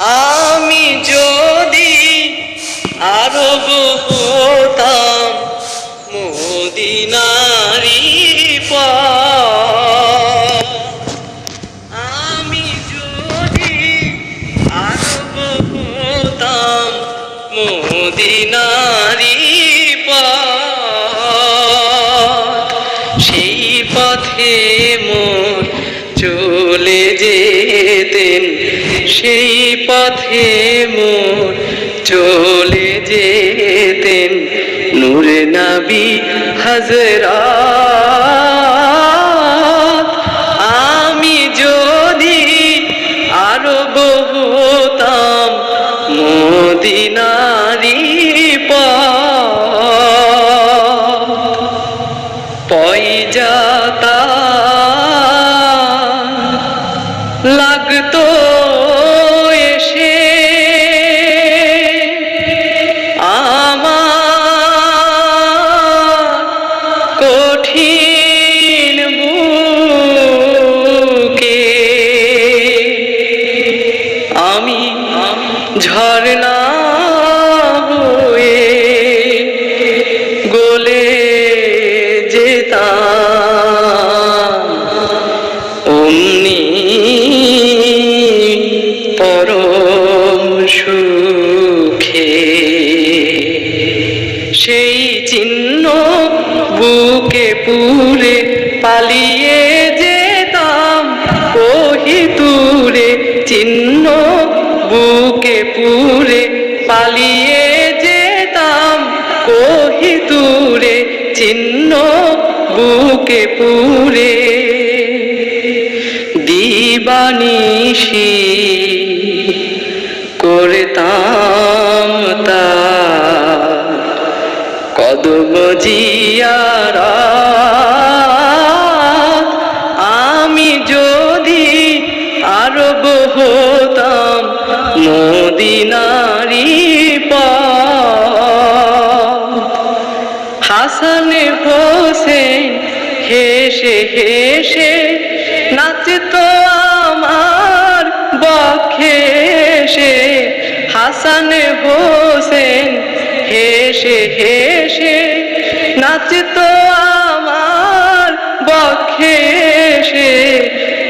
আমি যদি আরব হতাম মদিনারি পথ, আমি যদি আরব হতাম মদিনারি পথ, সেই পথে মোর চলে যেতেন, সেই পথে মোর চলে যেতেন নূরে নবী হযরত। আমি যদি আরব হতাম মদিনারি পথ, পয়জাতা লাগতো এসে আমার কঠিন বুকে, আমি ঝরনা হয়ে গলে যেতাম অমনি পরম সুখে। সেই চিহ্ন বুকে পুরে পালিয়ে যেতাম কোহিতুরে, চিহ্ন বুকে পুরে পালিয়ে যেতাম কোহিতুরে, চিহ্ন বুকে পুরে। দিবানিশি করতাম তার কদম জিয়ারত, আমি যদি আরব হতাম মদিনারি পথ। হাসান হোসেন হেসে হেসে নাচতো আমার বক্ষে এসে, হাসান হোসেন হেসে হেসে নাচতো